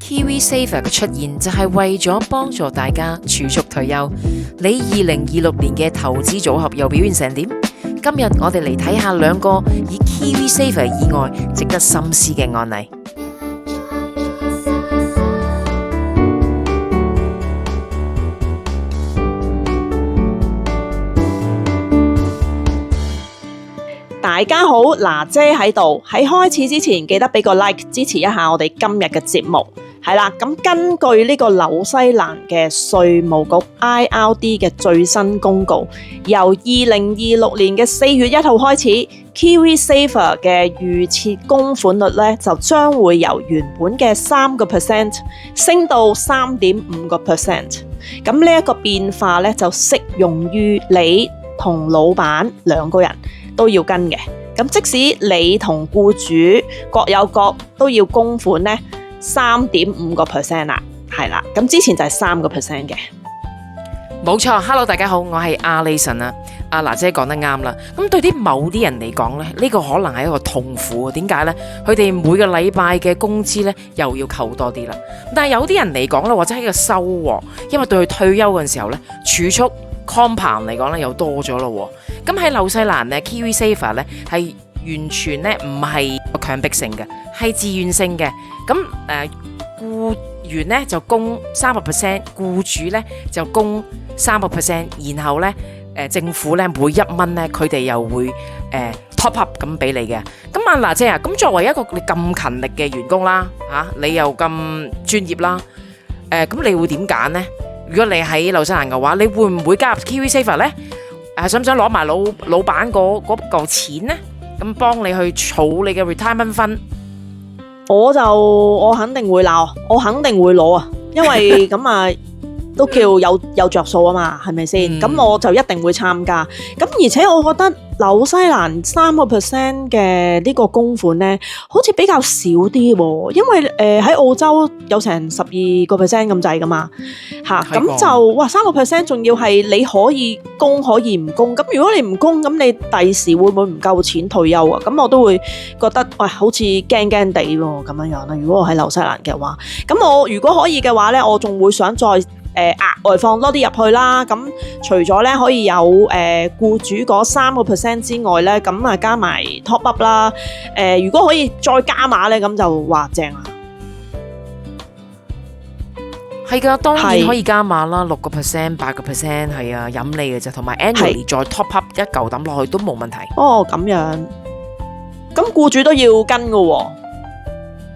KiwiSaver 嘅出現就係為咗幫助大家儲蓄退休。你2026年嘅投資組合又表現成點？今日我哋嚟睇下兩個以 KiwiSaver 以外值得深思嘅案例。大家好，娜姐喺度。喺開始之前，記得俾個 like 支持一下我哋今日嘅節目。係啦，咁根據呢個紐西蘭嘅稅務局 IRD 嘅最新公告，由2026年嘅4月1號開始 KiwiSaver 嘅預設供款率咧就將會由原本嘅3% 升到3.5%。咁呢一個變化咧就適用於你同老闆兩個人都要跟嘅。咁即使你同僱主各有各都要供款咧3.5% 啦，係啦。咁之前就係3% 嘅。冇錯 ，Hello 大家好，我係阿里神啊。阿娜姐講得啱啦。咁對啲某啲人嚟講咧，呢個可能係一個痛苦。點解呢？佢哋每個禮拜嘅工資咧又要扣多啲啦。但係有啲人嚟講咧，或者係一個收穫，因為對佢退休嘅時候咧儲蓄 compound 嚟講咧又多咗咯。咁喺紐西蘭咧 KiwiSaver 咧係完全咧唔係強迫性嘅，係自願性嘅。咁僱員咧就供3%，僱主咧就供3%，然後咧政府咧每1蚊咧佢哋又會top up 咁俾你嘅。咁阿娜姐啊，咁作為一個你咁勤力嘅員工啦，你又咁專業啦，咁你會點揀呢？如果你喺紐西蘭嘅話，你會唔會加入 KiwiSaver 咧？想唔想攞埋老闆嗰嚿錢呢？咁幫你去儲你嘅 retirement fund？我肯定會鬧，我肯定會攞啊，因為咁啊都叫有着數啊嘛，係咪先？咁我就一定會參加。咁而且我覺得紐西蘭3% 嘅呢個供款咧，好似比較少啲喎，因為喺澳洲有成12% 咁滯噶嘛，咁就哇3% 仲要係你可以供可以唔供。咁如果你唔供，咁你第時會唔會唔夠錢退休啊？咁我都會覺得喂，好似驚驚地喎咁樣樣啦。如果我喺紐西蘭嘅話，咁我如果可以嘅話咧，我仲會想再額外放多啲入去啦。咁除咗咧可以有僱主嗰3% 之外咧，咁啊加埋 top up 啦。如果可以再加碼咧，咁就話正啦。係噶，當然可以加碼啦，6%、8%係啊，飲你嘅啫。同埋 annually 再 top up 一嚿抌落去都冇問題。哦，咁樣，咁僱主都要跟噶喎。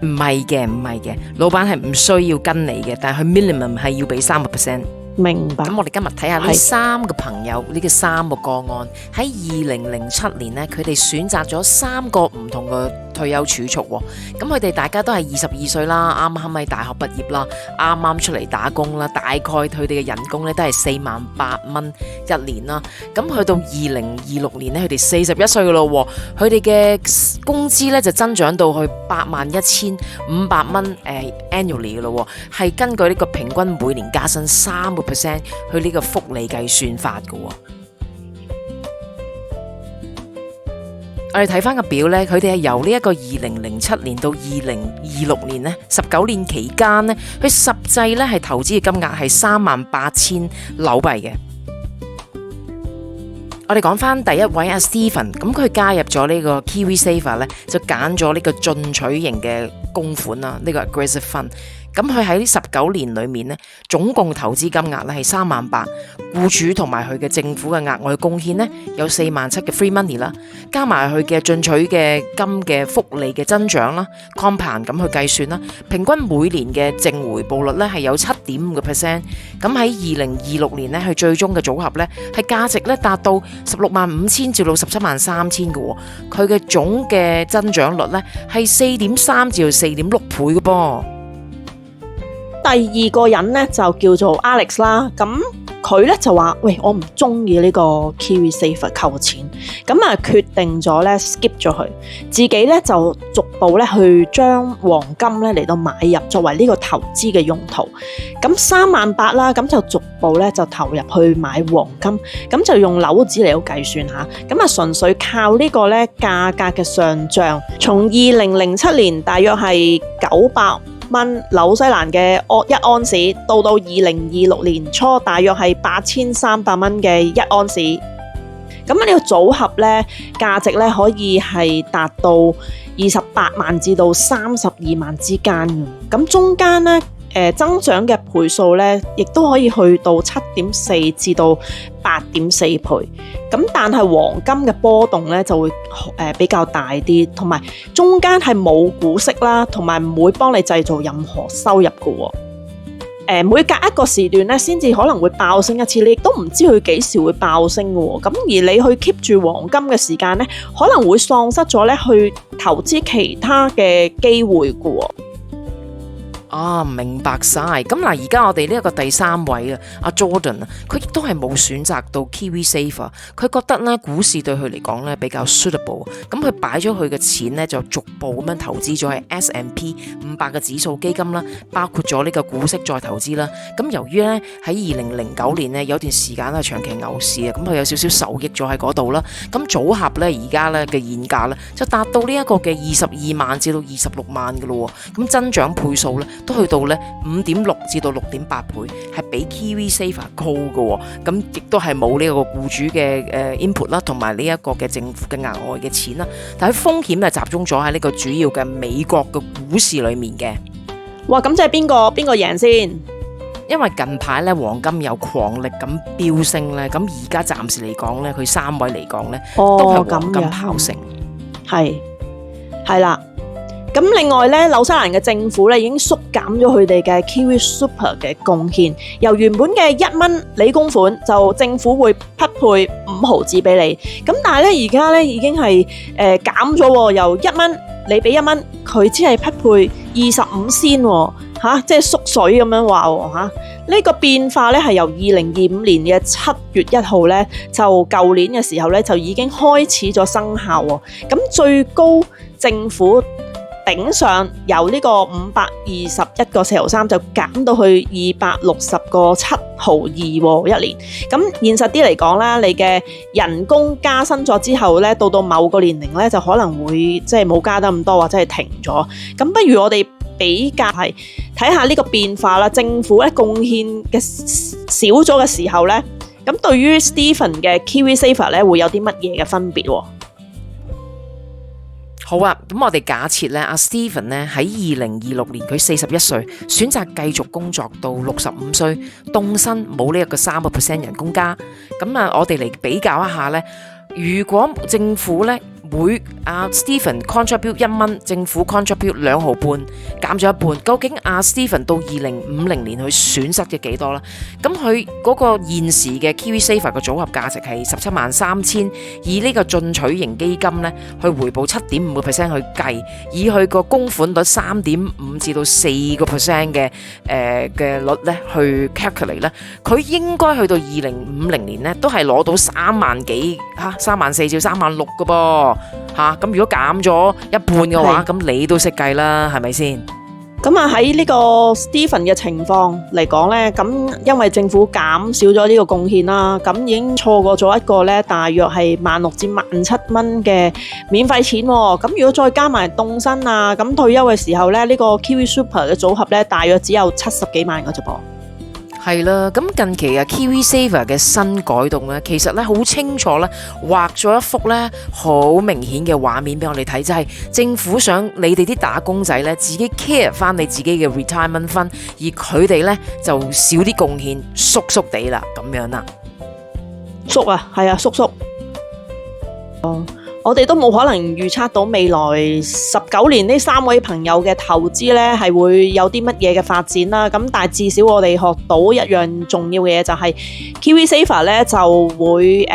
唔係嘅，老闆係唔需要跟你嘅，但係佢 minimum 係要俾3%。明白。咁我哋今日睇下呢3個朋友，呢個3個個案喺2007年呢，佢哋選擇咗3個唔同嘅退休儲蓄。咁佢哋大家都係22歲啦，啱啱喺大學畢業啦，啱啱出嚟打工啦，大概佢哋嘅人工咧都係48000蚊一年啦。咁去到2026年呢，佢哋41歲噶咯，佢哋嘅工資咧就增長到去81500蚊annually 噶咯，係根據呢個平均每年加薪3%去呢個福利計算法嘅。我哋睇翻個表呢，佢哋係由呢一個2007年到2026年呢19年期間呢，佢實際呢係投資嘅金額係38000紐幣嘅。我哋講翻第一位阿 Stephen， 咁佢加入咗呢個 KiwiSaver 呢，就揀咗呢個進取型嘅供款啦，呢個 aggressive fund。咁佢喺19年裏面呢，總共投資金額咧係38000，僱主同埋佢嘅政府嘅額外貢獻呢，有47000嘅 free money 啦，加埋佢嘅進取嘅金嘅福利嘅增長啦 compound 咁去計算啦，平均每年嘅淨回報率咧係有7.5%。咁喺2026年呢，佢最終嘅組合咧係價值咧達到165,000至到173,000嘅，佢嘅總嘅增長率咧係4.3至到4.6倍嘅噃。第二個人咧就叫做 Alex 啦，咁佢咧就話：喂，我唔中意呢個 KiwiSaver 扣錢，咁啊決定咗咧 skip 咗佢，自己咧就逐步咧去將黃金咧嚟到買入作為呢個投資嘅用途。咁38000啦，咁就逐步咧就投入去買黃金，咁就用樓指嚟到計算下，咁啊純粹靠呢個咧價格嘅上漲，從2007年大約係900蚊紐西蘭嘅一安士，到2026年初大約係8300蚊嘅一安士。咁呢個組合咧價值咧可以係達到28萬至到32萬之間嘅。咁中間咧增長嘅倍數咧，亦都可以去到7.4至到8.4倍。咁但係黃金嘅波動咧就會比較大啲，同埋中間係冇股息啦，同埋唔會幫你製造任何收入嘅。每隔一個時段咧，先至可能會爆升一次，你亦都唔知佢幾時會爆升嘅。咁而你去 keep 住黃金嘅時間咧，可能會喪失咗咧去投資其他嘅機會嘅。明白晒。咁嗱，而家我哋呢一個第三位啊，阿 Jordan 啊，佢亦都係冇選擇到 KiwiSaver，佢覺得咧股市對佢嚟講咧比較 suitable，咁佢擺咗佢嘅錢咧就逐步咁樣投資咗喺 S&P 500嘅指數基金啦，包括咗呢個股息再投資啦。咁由於咧喺2009年咧有段時間係長期牛市啊，咁佢有少少受益咗喺嗰度啦。咁組合咧而家咧嘅現價咧就達到呢一個嘅22萬至到26萬嘅咯。咁增長倍數咧都去到咧5.6至到6.8倍，係比 KiwiSaver 高嘅。咁亦都係冇呢個僱主嘅input 啦，同埋呢一個嘅政府嘅額外嘅錢啦。但係風險係集中咗喺呢個主要嘅美國嘅股市裏面嘅。哇！咁即係邊個贏先？因為近排咧黃金有狂力咁飆升咧，咁而家暫時嚟講咧，佢三位嚟講咧都係黃金跑勝。係啦。咁另外咧，紐西蘭嘅政府咧已經縮減咗佢哋嘅 KiwiSuper 嘅貢獻，由原本嘅1蚊你供款，就政府會匹配5毫子俾你。咁但係咧而家咧已經係減咗喎，由1蚊你俾1蚊，佢只係匹配25仙喎，即係縮水咁樣話喎嚇。呢個變化咧係由2025年嘅7月1號咧，就舊年嘅時候咧就已經開始咗生效喎。咁最高政府頂上由呢個521個4毫3就減到去260個7毫2一年。咁現實啲嚟講啦，你嘅人工加薪咗之後咧，到某個年齡咧就可能會即係冇加得咁多，或者係停咗。咁不如我哋比較係睇下呢個變化啦。政府咧貢獻嘅少咗嘅時候咧，咁對於 Stephen 嘅 KiwiSaver 咧會有啲乜嘢嘅分別？好啊，咁我哋假設咧，阿 Stephen 咧喺2026年佢41歲，選擇繼續工作到65歲，凍薪冇呢一個3% 人工加。咁啊，我哋嚟比較一下咧，如果政府咧每阿 Stephen contribute 1蚊，政府 contribute 2毫半，減咗一半，究竟阿 Stephen 到2050年佢損失嘅幾多啦？咁佢嗰個現時嘅 KiwiSaver 嘅組合價值係173000，以呢個進取型基金咧去回報7.5% 去計，以佢個供款率3.5至到4% 嘅率咧去 calculate 咧，佢應該去到2050年咧都係攞到3萬幾34000至3萬6嘅噃。咁如果減咗一半嘅話，咁你都識計啦，係咪先？咁啊喺呢個 Stephen 嘅情況嚟講咧，咁因為政府減少咗呢個貢獻啦，咁已經錯過咗一個咧大約係16,000至17,000蚊嘅免費錢喎。咁如果再加埋凍薪啊，咁退休嘅時候咧，呢個 KiwiSuper 嘅組合咧大約只有70幾萬嘅啫噃。係啦，咁近期啊 KiwiSaver 嘅新改動咧，其實咧好清楚咧，畫咗一幅咧好明顯嘅畫面俾我哋睇，就係政府想你哋啲打工仔咧自己 care 翻你自己嘅 retirement fund，而佢哋咧就少啲貢獻，縮縮地啦咁樣啦。縮啊，係啊，縮。我哋都冇可能預測到未來19年呢3位朋友嘅投資咧係會有啲乜嘢嘅發展啦。咁但係至少我哋學到一樣重要嘅嘢就係 KiwiSaver 咧就會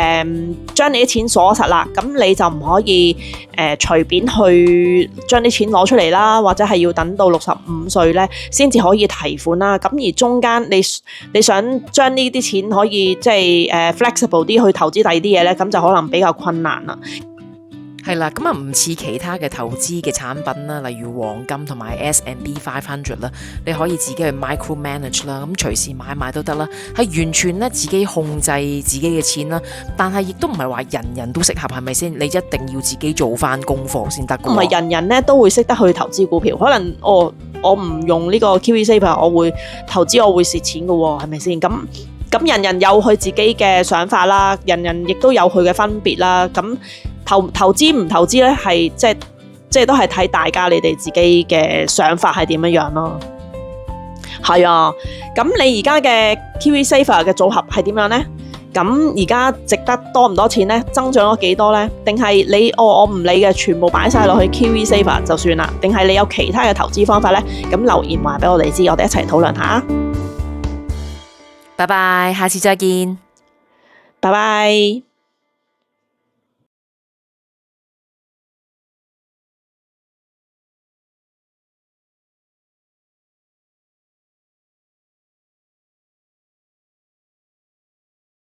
將你啲錢鎖實啦。咁你就唔可以隨便去將啲錢攞出嚟啦，或者係要等到65歲咧先至可以提款啦。咁而中間你想將呢啲錢可以即係flexible 啲去投資第二啲嘢咧，咁就可能比較困難啦。係啦，咁啊唔似其他嘅投資嘅產品啦，例如黃金同埋 S&P 500啦，你可以自己去 micro manage 啦，咁隨時買賣都得啦，係完全咧自己控制自己嘅錢啦。但係亦都唔係話人人都適合，係咪先？你一定要自己做翻功課先得㗎。唔係人人咧都會識得去投資股票，可能我唔用呢個 KiwiSaver，我會投資我會蝕錢㗎喎，係咪先？咁人人有佢自己嘅想法啦，人人亦都有佢嘅分別啦。咁投資唔投資咧，係即係都係睇大家你哋自己嘅想法係點樣咯。係啊，咁你而家嘅 KiwiSaver 嘅組合係點樣呢？咁而家值得多唔多錢呢？增長咗幾多呢？定係你我唔理嘅，全部擺晒落去 KiwiSaver 就算啦？定係你有其他嘅投資方法呢？咁留言話俾我哋知，我哋一齊討論下。拜拜，下次再見。拜拜。